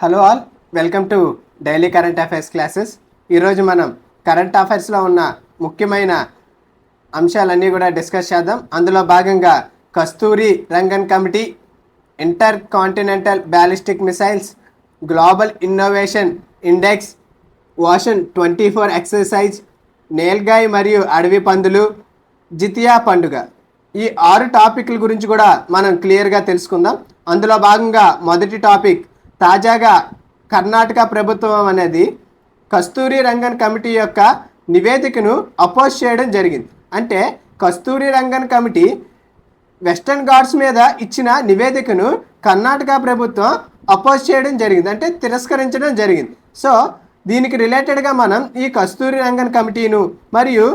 Hello all, welcome to daily current affairs classes. ఈరోజు మనం current అఫైర్స్లో ఉన్న ముఖ్యమైన అంశాలన్నీ కూడా డిస్కస్ చేద్దాం. అందులో భాగంగా Kasturi Rangan committee, intercontinental ballistic missiles, global innovation index, వాషన్ 24 ఎక్సర్సైజ్, నేల్గాయ్ మరియు అడవి పందులు, జితియా పండుగ, ఈ 6 టాపిక్ల గురించి కూడా మనం క్లియర్గా తెలుసుకుందాం. అందులో భాగంగా మొదటి టాపిక్, తాజాగా కర్ణాటక ప్రభుత్వం అనేది కస్తూరి రంగన్ కమిటీ యొక్క నివేదికను అపోజ్ చేయడం జరిగింది. అంటే కస్తూరి రంగన్ కమిటీ వెస్టర్న్ ఘాట్స్ మీద ఇచ్చిన నివేదికను కర్ణాటక ప్రభుత్వం అపోజ్ చేయడం జరిగింది, అంటే తిరస్కరించడం జరిగింది. సో దీనికి రిలేటెడ్గా మనం ఈ కస్తూరి రంగన్ కమిటీను మరియు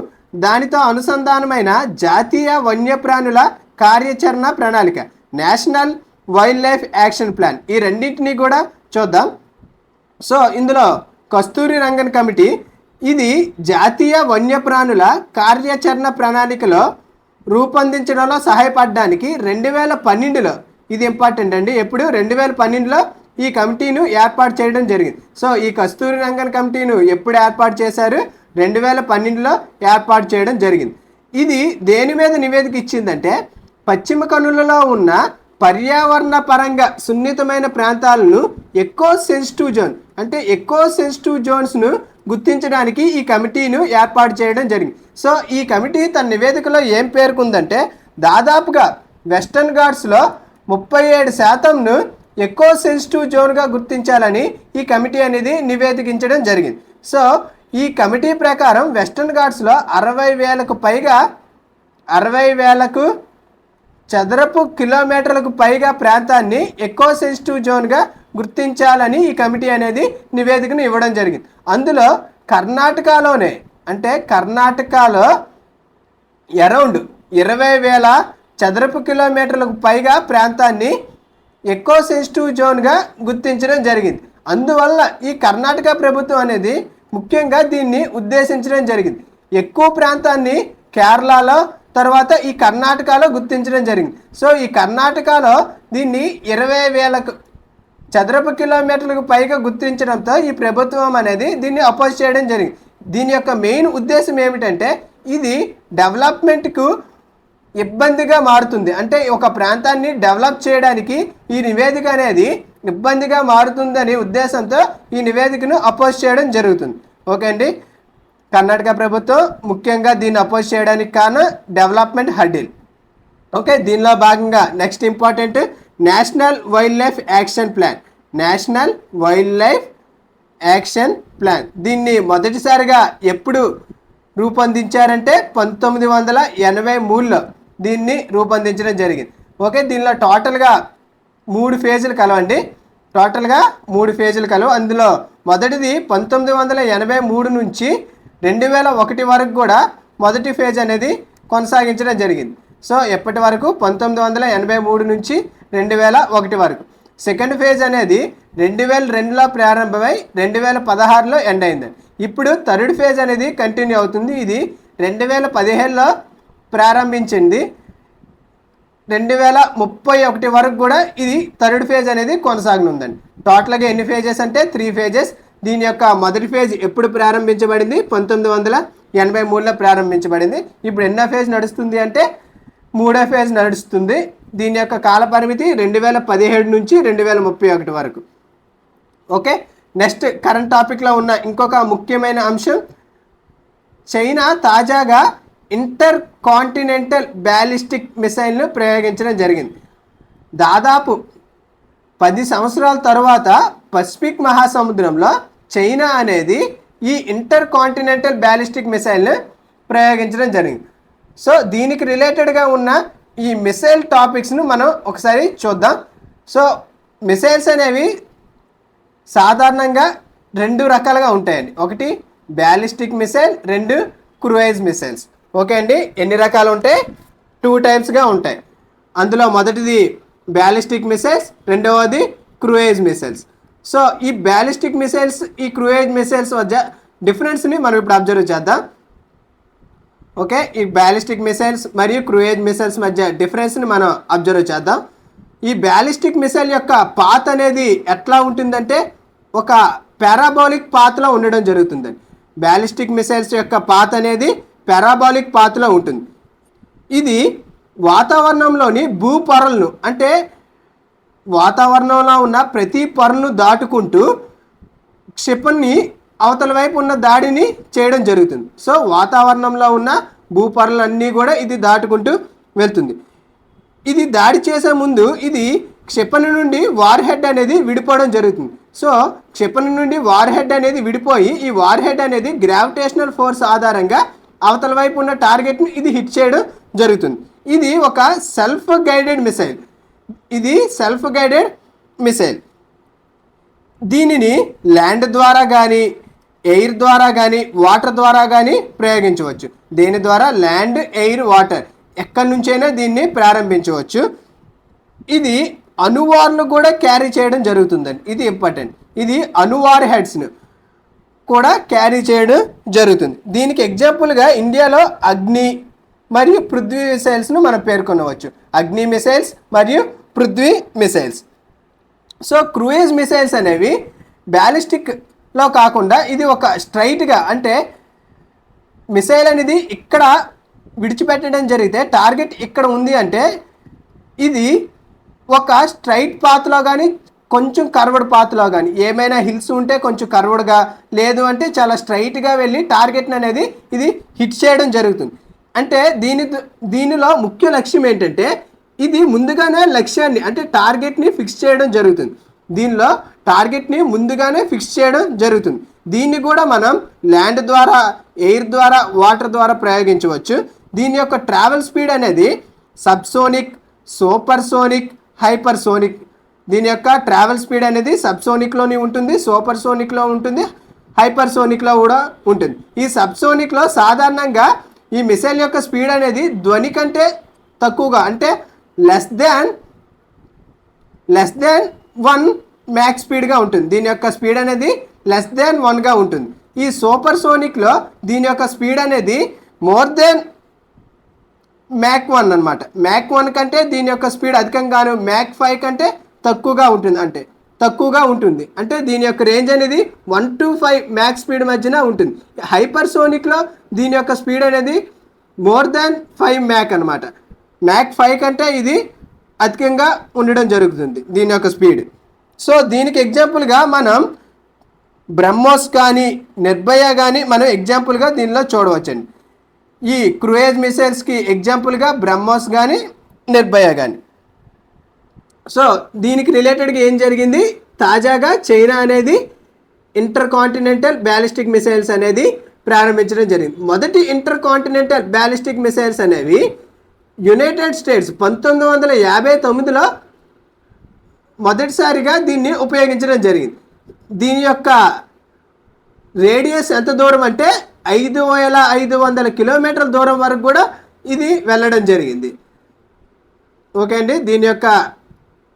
దానితో అనుసంధానమైన జాతీయ వన్యప్రాణుల కార్యాచరణ ప్రణాళిక, national wild life action plan, ఈ రెండింటినీ కూడా చూద్దాం. సో ఇందులో కస్తూరి రంగన్ కమిటీ ఇది జాతీయ వన్యప్రాణుల కార్యాచరణ ప్రణాళికలో రూపొందించడంలో సహాయపడడానికి 2012లో, ఇది ఇంపార్టెంట్ అండి, ఎప్పుడు 2012లో ఈ కమిటీను ఏర్పాటు చేయడం జరిగింది. సో ఈ కస్తూరి రంగన్ కమిటీను ఎప్పుడు ఏర్పాటు చేశారు? 2012లో ఏర్పాటు చేయడం జరిగింది. ఇది దేని మీద నివేదిక ఇచ్చిందంటే, పశ్చిమ కనులలో ఉన్న పర్యావరణ పరంగా సున్నితమైన ప్రాంతాలను ఎక్కువ సెన్సిటివ్ జోన్, అంటే ఎక్కువ సెన్సిటివ్ జోన్స్ను గుర్తించడానికి ఈ కమిటీను ఏర్పాటు చేయడం జరిగింది. సో ఈ కమిటీ తన నివేదికలో ఏం పేర్కొందంటే, దాదాపుగా వెస్టర్న్ ఘాట్స్లో 37% ఎక్కువ సెన్సిటివ్ జోన్గా గుర్తించాలని ఈ కమిటీ అనేది నివేదించడం జరిగింది. సో ఈ కమిటీ ప్రకారం వెస్టర్న్ ఘాట్స్లో 60,000 చదరపు కిలోమీటర్లకు పైగా ప్రాంతాన్ని ఎక్కువ సెన్సిటివ్ జోన్గా గుర్తించాలని ఈ కమిటీ అనేది నివేదికను ఇవ్వడం జరిగింది. అందులో కర్ణాటకలోనే, అంటే కర్ణాటకలో అరౌండ్ 20,000 చదరపు కిలోమీటర్లకు పైగా ప్రాంతాన్ని ఎక్కువ సెన్సిటివ్ జోన్గా గుర్తించడం జరిగింది. అందువల్ల ఈ కర్ణాటక ప్రభుత్వం అనేది ముఖ్యంగా దీన్ని ఉద్దేశించడం జరిగింది. ఎక్కువ ప్రాంతాన్ని కేరళలో, తర్వాత ఈ కర్ణాటకలో గుర్తించడం జరిగింది. సో ఈ కర్ణాటకలో దీన్ని 20,000 చదరపు కిలోమీటర్లకు పైగా గుర్తించడంతో ఈ ప్రభుత్వం అనేది దీన్ని అపోజ్ చేయడం జరిగింది. దీని యొక్క మెయిన్ ఉద్దేశం ఏమిటంటే, ఇది డెవలప్మెంట్కు ఇబ్బందిగా మారుతుంది, అంటే ఒక ప్రాంతాన్ని డెవలప్ చేయడానికి ఈ నివేదిక అనేది ఇబ్బందిగా మారుతుందని ఉద్దేశంతో ఈ నివేదికను అపోజ్ చేయడం జరుగుతుంది. ఓకే అండి, కర్ణాటక ప్రభుత్వం ముఖ్యంగా దీన్ని అపోజ్ చేయడానికి కారణం డెవలప్మెంట్ హర్డిల్. ఓకే, దీనిలో భాగంగా next important, national wild life action plan. National wild life action plan దీన్ని మొదటిసారిగా ఎప్పుడు రూపొందించారంటే 1983లో దీన్ని రూపొందించడం జరిగింది. ఓకే, దీనిలో టోటల్గా 3 ఫేజులు కలవండి, టోటల్గా 3 ఫేజులు కలవు. అందులో మొదటిది 1983 నుంచి 2001 వరకు కూడా మొదటి ఫేజ్ అనేది కొనసాగించడం జరిగింది. సో ఎప్పటి వరకు? 1983 నుంచి 2001 వరకు. సెకండ్ ఫేజ్ అనేది 2002లో ప్రారంభమై 2016లో ఎండ్ అయింది. ఇప్పుడు థర్డ్ ఫేజ్ అనేది కంటిన్యూ అవుతుంది. ఇది 2017లో ప్రారంభించింది, 2031 వరకు కూడా ఇది థర్డ్ ఫేజ్ అనేది కొనసాగనుందండి. టోటల్గా ఎన్ని ఫేజెస్ అంటే 3 ఫేజెస్. దీని యొక్క మొదటి ఫేజ్ ఎప్పుడు ప్రారంభించబడింది? 1983లో ప్రారంభించబడింది. ఇప్పుడు ఎన్నో ఫేజ్ నడుస్తుంది అంటే 3వ ఫేజ్ నడుస్తుంది. దీని యొక్క కాల పరిమితి 2017 నుంచి 2031 వరకు. ఓకే, నెక్స్ట్ కరెంట్ టాపిక్లో ఉన్న ఇంకొక ముఖ్యమైన అంశం, చైనా తాజాగా ఇంటర్ కాంటినెంటల్ బ్యాలిస్టిక్ మిసైల్ను ప్రయోగించడం జరిగింది. దాదాపు 10 సంవత్సరాల తర్వాత పసిఫిక్ మహాసముద్రంలో చైనా అనేది ఈ ఇంటర్ కాంటినెంటల్ బ్యాలిస్టిక్ మిసైల్ను ప్రయోగించడం జరిగింది. సో దీనికి రిలేటెడ్గా ఉన్న ఈ మిసైల్ టాపిక్స్ను మనం ఒకసారి చూద్దాం. సో మిసైల్స్ అనేవి సాధారణంగా 2 రకాలుగా ఉంటాయండి. ఒకటి ballistic missile, 2 cruise missiles. Okay అండి, ఎన్ని రకాలు ఉంటాయి? 2 టైప్స్గా ఉంటాయి. అందులో మొదటిది బ్యాలిస్టిక్ మిసైల్స్, రెండవది క్రూయిజ్ మిసైల్స్. సో ఈ బ్యాలిస్టిక్ మిసైల్స్, ఈ క్రూయిజ్ మిసైల్స్ మధ్య డిఫరెన్స్ని మనం ఇప్పుడు అబ్జర్వ్ చేద్దాం. ఓకే, ఈ బ్యాలిస్టిక్ మిసైల్స్ మరియు క్రూయిజ్ మిసైల్స్ మధ్య డిఫరెన్స్ని మనం అబ్జర్వ్ చేద్దాం. ఈ బ్యాలిస్టిక్ మిసైల్ యొక్క పాత్ అనేది ఎట్లా ఉంటుందంటే ఒక పారాబోలిక్ పాత్లో ఉండడం జరుగుతుందండి. బ్యాలిస్టిక్ మిసైల్స్ యొక్క పాత్ అనేది పారాబోలిక్ పాత్లో ఉంటుంది. ఇది వాతావరణంలోని భూపొరలను అంటే వాతావరణంలో ఉన్న ప్రతి పొరలను దాటుకుంటూ క్షిపణిని అవతల వైపు ఉన్న దాడిని చేయడం జరుగుతుంది. సో వాతావరణంలో ఉన్న భూపొరలన్నీ కూడా ఇది దాటుకుంటూ వెళ్తుంది. ఇది దాడి చేసే ముందు ఇది క్షిపణి నుండి వార్ హెడ్ అనేది విడిపోవడం జరుగుతుంది. సో క్షిపణి నుండి వార్ హెడ్ అనేది విడిపోయి ఈ వార్ హెడ్ అనేది గ్రావిటేషనల్ ఫోర్స్ ఆధారంగా అవతల వైపు ఉన్న టార్గెట్ని ఇది హిట్ చేయడం జరుగుతుంది. ఇది ఒక సెల్ఫ్ గైడెడ్ మిసైల్. ఇది సెల్ఫ్ గైడెడ్ మిసైల్. దీనిని ల్యాండ్ ద్వారా కానీ ఎయిర్ ద్వారా కానీ వాటర్ ద్వారా కానీ ప్రయోగించవచ్చు. దీని ద్వారా ల్యాండ్, ఎయిర్, వాటర్ ఎక్కడి నుంచైనా దీన్ని ప్రారంభించవచ్చు. ఇది అణువార్లు కూడా క్యారీ చేయడం జరుగుతుందండి. ఇది ఇంపార్టెంట్. ఇది అణువార్ హెడ్స్ను కూడా క్యారీ చేయడం జరుగుతుంది. దీనికి ఎగ్జాంపుల్గా ఇండియాలో అగ్ని మరియు పృథ్వీ మిసైల్స్ను మనం పేర్కొనవచ్చు. అగ్ని మిసైల్స్ మరియు Prithvi missiles. So cruise missiles అనేవి బ్యాలిస్టిక్లో కాకుండా ఇది ఒక స్ట్రైట్గా అంటే మిసైల్ అనేది ఇక్కడ విడిచిపెట్టడం జరిగితే టార్గెట్ ఇక్కడ ఉంది అంటే ఇది ఒక స్ట్రైట్ పాత్లో కానీ కొంచెం కర్వ్డ్ పాత్లో కానీ ఏమైనా హిల్స్ ఉంటే కొంచెం కర్వ్డ్గా, లేదు అంటే చాలా స్ట్రైట్గా వెళ్ళి టార్గెట్ని అనేది ఇది హిట్ చేయడం జరుగుతుంది. అంటే దీనిలో ముఖ్య లక్ష్యం ఏంటంటే ఇది ముందుగానే లక్ష్యాన్ని అంటే టార్గెట్ని ఫిక్స్ చేయడం జరుగుతుంది. దీనిలో టార్గెట్ని ముందుగానే ఫిక్స్ చేయడం జరుగుతుంది. దీన్ని కూడా మనం ల్యాండ్ ద్వారా, ఎయిర్ ద్వారా, వాటర్ ద్వారా ప్రయోగించవచ్చు. దీని యొక్క ట్రావెల్ స్పీడ్ అనేది సబ్సోనిక్, సూపర్సోనిక్, హైపర్సోనిక్. దీని యొక్క ట్రావెల్ స్పీడ్ అనేది సబ్సోనిక్లోని ఉంటుంది, సూపర్సోనిక్లో ఉంటుంది, హైపర్సోనిక్లో కూడా ఉంటుంది. ఈ సబ్సోనిక్లో సాధారణంగా ఈ మిసైల్ యొక్క స్పీడ్ అనేది ధ్వని కంటే తక్కువగా అంటే లెస్ దాన్ 1 మ్యాక్స్ స్పీడ్గా ఉంటుంది. దీని యొక్క స్పీడ్ అనేది లెస్ దాన్ 1గా ఉంటుంది. ఈ సూపర్సోనిక్లో దీని యొక్క స్పీడ్ అనేది మోర్ దెన్ మ్యాక్ 1 అనమాట. మ్యాక్ 1 కంటే దీని యొక్క స్పీడ్ అధికంగాను మ్యాక్ 5 కంటే తక్కువగా ఉంటుంది. అంటే దీని యొక్క రేంజ్ అనేది 1 to 5 మ్యాక్స్ స్పీడ్ మధ్యన ఉంటుంది. హైపర్సోనిక్లో దీని యొక్క స్పీడ్ అనేది మోర్ దాన్ 5 మ్యాక్ అనమాట. మ్యాక్ 5 కంటే ఇది అధికంగా ఉండడం జరుగుతుంది దీని యొక్క స్పీడ్. సో దీనికి ఎగ్జాంపుల్గా మనం బ్రహ్మోస్ కానీ నిర్భయ కానీ మనం ఎగ్జాంపుల్గా దీనిలో చూడవచ్చండి. ఈ క్రూయిజ్ మిసైల్స్కి ఎగ్జాంపుల్గా బ్రహ్మోస్ కానీ నిర్భయ కానీ. సో దీనికి రిలేటెడ్గా ఏం జరిగింది, తాజాగా చైనా అనేది ఇంటర్ కాంటినెంటల్ బ్యాలిస్టిక్ మిసైల్స్ అనేది ప్రారంభించడం జరిగింది. మొదటి ఇంటర్ కాంటినెంటల్ బ్యాలిస్టిక్ మిసైల్స్ అనేవి యునైటెడ్ స్టేట్స్ 1959లో మొదటిసారిగా దీన్ని ఉపయోగించడం జరిగింది. దీని యొక్క రేడియస్ ఎంత దూరం అంటే 5500 కిలోమీటర్ల దూరం వరకు కూడా ఇది వెళ్ళడం జరిగింది. ఓకే అండి, దీని యొక్క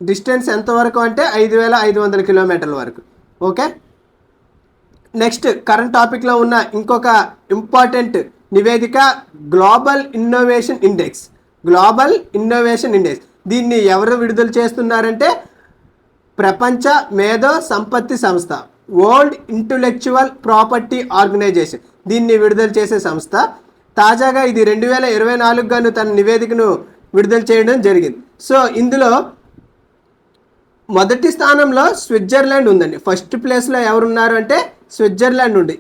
డిస్టెన్స్ ఎంతవరకు అంటే 5500 కిలోమీటర్ల వరకు. ఓకే, నెక్స్ట్ కరెంట్ టాపిక్లో ఉన్న ఇంకొక ఇంపార్టెంట్ నివేదిక గ్లోబల్ ఇన్నోవేషన్ ఇండెక్స్. దీన్ని ఎవరు విడుదల చేస్తున్నారంటే ప్రపంచ మేధో సంపత్తి సంస్థ, వరల్డ్ ఇంటలెక్చువల్ ప్రాపర్టీ ఆర్గనైజేషన్ దీన్ని విడుదల చేసే సంస్థ. తాజాగా ఇది 2024 గాను తన నివేదికను విడుదల చేయడం జరిగింది. సో ఇందులో మొదటి స్థానంలో స్విట్జర్లాండ్ ఉందండి. ఫస్ట్ ప్లేస్లో ఎవరున్నారు అంటే స్విట్జర్లాండ్ ఉంది.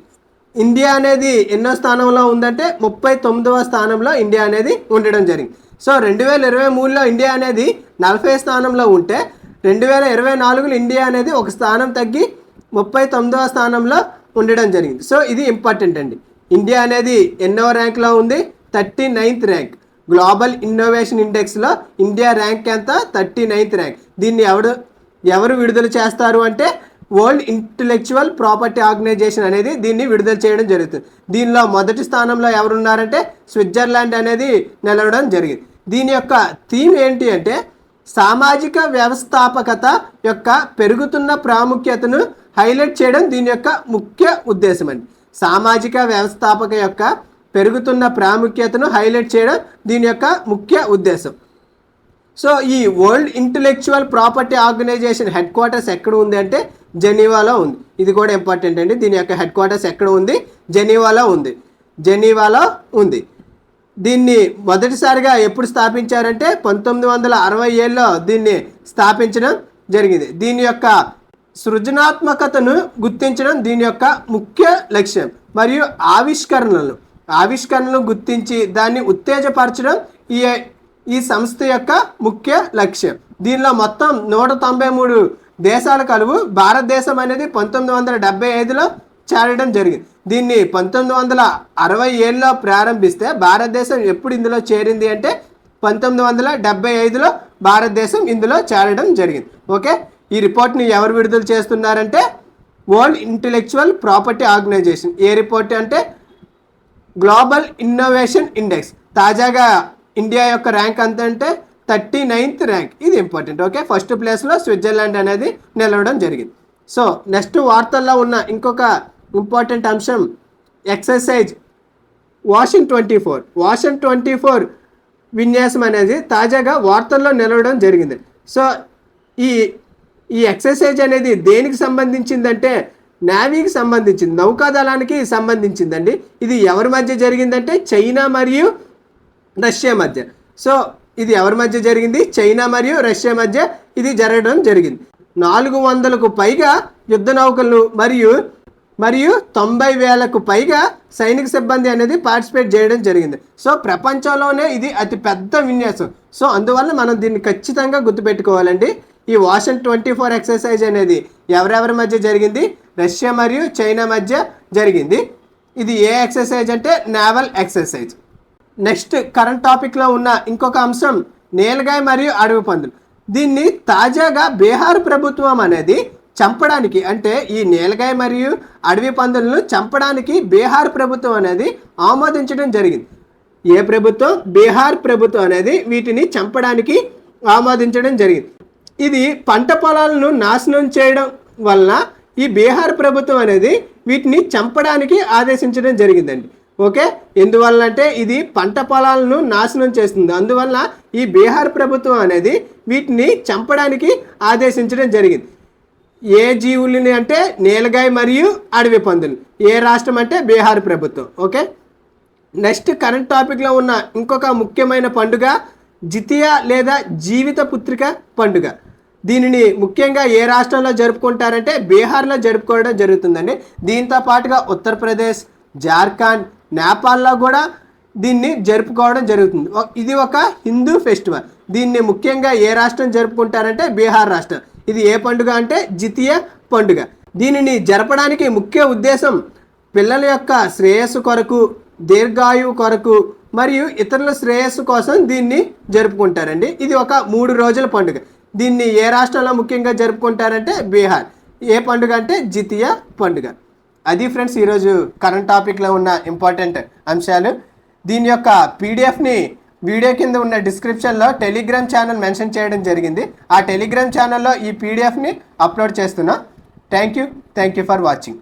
ఇండియా అనేది ఎన్నో స్థానంలో ఉందంటే 39వ స్థానంలో ఇండియా అనేది ఉండడం జరిగింది. సో 2023లో ఇండియా అనేది 40వ స్థానంలో ఉంటే 2024లో ఇండియా అనేది ఒక స్థానం తగ్గి 39వ స్థానంలో ఉండడం జరిగింది. సో ఇది ఇంపార్టెంట్ అండి. ఇండియా అనేది ఎన్నో ర్యాంక్లో ఉంది, 39th ర్యాంక్. గ్లోబల్ ఇన్నోవేషన్ ఇండెక్స్లో ఇండియా ర్యాంక్ ఎంత, 39th ర్యాంక్. దీన్ని ఎవరు విడుదల చేస్తారు అంటే వరల్డ్ ఇంటలెక్చువల్ ప్రాపర్టీ ఆర్గనైజేషన్ అనేది దీన్ని విడుదల చేయడం జరుగుతుంది. దీనిలో మొదటి స్థానంలో ఎవరున్నారంటే స్విట్జర్లాండ్ అనేది నిలవడం జరిగింది. దీని యొక్క థీమ్ ఏంటి అంటే సామాజిక వ్యవస్థాపకత యొక్క పెరుగుతున్న ప్రాముఖ్యతను హైలైట్ చేయడం దీని యొక్క ముఖ్య ఉద్దేశం అండి. సామాజిక వ్యవస్థాపక యొక్క పెరుగుతున్న ప్రాముఖ్యతను హైలైట్ చేయడం దీని యొక్క ముఖ్య ఉద్దేశం. సో ఈ world intellectual property organization headquarters ఎక్కడ ఉంది అంటే జెనీవాలో ఉంది. ఇది కూడా ఇంపార్టెంట్ అండి. దీని యొక్క హెడ్ క్వార్టర్స్ ఎక్కడ ఉంది? జెనీవాలో ఉంది. దీన్ని మొదటిసారిగా ఎప్పుడు స్థాపించారంటే 1967లో దీన్ని స్థాపించడం జరిగింది. దీని యొక్క సృజనాత్మకతను గుర్తించడం దీని యొక్క ముఖ్య లక్ష్యం మరియు ఆవిష్కరణలను గుర్తించి దాన్ని ఉత్తేజపరచడం ఈ సంస్థ యొక్క ముఖ్య లక్ష్యం. దీనిలో మొత్తం 193 దేశాలు కలువు. భారతదేశం అనేది 1975లో చేరడం జరిగింది. దీన్ని 1967లో ప్రారంభిస్తే భారతదేశం ఎప్పుడు ఇందులో చేరింది అంటే 1975లో భారతదేశం ఇందులో చేరడం జరిగింది. ఓకే, ఈ రిపోర్ట్ని ఎవరు విడుదల చేస్తున్నారంటే వరల్డ్ ఇంటలెక్చువల్ ప్రాపర్టీ ఆర్గనైజేషన్. ఏ రిపోర్ట్ అంటే గ్లోబల్ ఇన్నోవేషన్ ఇండెక్స్. తాజాగా ఇండియా యొక్క ర్యాంక్ అంత అంటే 39th ర్యాంక్. ఇది ఇంపార్టెంట్. ఓకే, ఫస్ట్ ప్లేస్లో స్విట్జర్లాండ్ అనేది నిలవడం జరిగింది. సో నెక్స్ట్ వార్తల్లో ఉన్న ఇంకొక ఇంపార్టెంట్ అంశం ఎక్సర్సైజ్ వాషన్ 24 విన్యాసం అనేది తాజాగా వార్తల్లో నిలవడం జరిగింది. సో ఈ ఎక్సర్సైజ్ అనేది దేనికి సంబంధించిందంటే నేవీకి సంబంధించింది, నౌకాదళానికి సంబంధించిందండి. ఇది ఎవరి మధ్య జరిగిందంటే చైనా మరియు రష్యా మధ్య. సో ఇది ఎవరి మధ్య జరిగింది? చైనా మరియు రష్యా మధ్య ఇది జరగడం జరిగింది. 400కు పైగా యుద్ధ నౌకలు మరియు 90,000కు పైగా సైనిక సిబ్బంది అనేది పార్టిసిపేట్ చేయడం జరిగింది. సో ప్రపంచంలోనే ఇది అతి పెద్ద విన్యాసం. సో అందువల్ల మనం దీన్ని ఖచ్చితంగా గుర్తుపెట్టుకోవాలండి. ఈ వాషన్ 24 ఎక్సర్సైజ్ అనేది ఎవరెవరి మధ్య జరిగింది? రష్యా మరియు చైనా మధ్య జరిగింది. ఇది ఏ ఎక్సర్సైజ్ అంటే నేవల్ ఎక్సర్సైజ్. నెక్స్ట్ కరెంట్ టాపిక్లో ఉన్న ఇంకొక అంశం నీలగాయ మరియు అడవి పందులు. దీన్ని తాజాగా బీహార్ ప్రభుత్వం అనేది చంపడానికి, అంటే ఈ నీలగాయ మరియు అడవి పందులను చంపడానికి బీహార్ ప్రభుత్వం అనేది ఆమోదించడం జరిగింది. ఏ ప్రభుత్వం? బీహార్ ప్రభుత్వం అనేది వీటిని చంపడానికి ఆమోదించడం జరిగింది. ఇది పంట పొలాలను నాశనం చేయడం వలన ఈ బీహార్ ప్రభుత్వం అనేది వీటిని చంపడానికి ఆదేశించడం జరిగిందండి. ఓకే, ఎందువల్ల అంటే ఇది పంట పొలాలను నాశనం చేస్తుంది. అందువల్ల ఈ బీహార్ ప్రభుత్వం అనేది వీటిని చంపడానికి ఆదేశించడం జరిగింది. ఏ జీవులని అంటే నీలగాయ మరియు అడవి పందులు. ఏ రాష్ట్రం అంటే బీహార్ ప్రభుత్వం. ఓకే, నెక్స్ట్ కరెంట్ టాపిక్లో ఉన్న ఇంకొక ముఖ్యమైన పండుగ జితియా లేదా జీవిత పుత్రిక పండుగ. దీనిని ముఖ్యంగా ఏ రాష్ట్రంలో జరుపుకుంటారంటే బీహార్లో జరుపుకోవడం జరుగుతుందండి. దీంతో పాటుగా ఉత్తరప్రదేశ్, జార్ఖండ్, నేపాల్లో కూడా దీన్ని జరుపుకోవడం జరుగుతుంది. ఇది ఒక హిందూ ఫెస్టివల్. దీన్ని ముఖ్యంగా ఏ రాష్ట్రం జరుపుకుంటారంటే బీహార్ రాష్ట్రం. ఇది ఏ పండుగ అంటే జితియా పండుగ. దీనిని జరపడానికి ముఖ్య ఉద్దేశం పిల్లల యొక్క శ్రేయస్సు కొరకు, దీర్ఘాయువు కొరకు మరియు ఇతరుల శ్రేయస్సు కోసం దీన్ని జరుపుకుంటారండి. ఇది ఒక 3 రోజుల పండుగ. దీన్ని ఏ రాష్ట్రంలో ముఖ్యంగా జరుపుకుంటారంటే బీహార్. ఏ పండుగ అంటే జితియా పండుగ. అది ఫ్రెండ్స్ ఈరోజు కరెంట్ టాపిక్లో ఉన్న ఇంపార్టెంట్ అంశాలు. దీని యొక్క పీడిఎఫ్ని వీడియో కింద ఉన్న డిస్క్రిప్షన్లో టెలిగ్రామ్ ఛానల్ మెన్షన్ చేయడం జరిగింది. ఆ టెలిగ్రామ్ ఛానల్లో ఈ పీడిఎఫ్ని అప్లోడ్ చేస్తున్నా. Thank you for watching.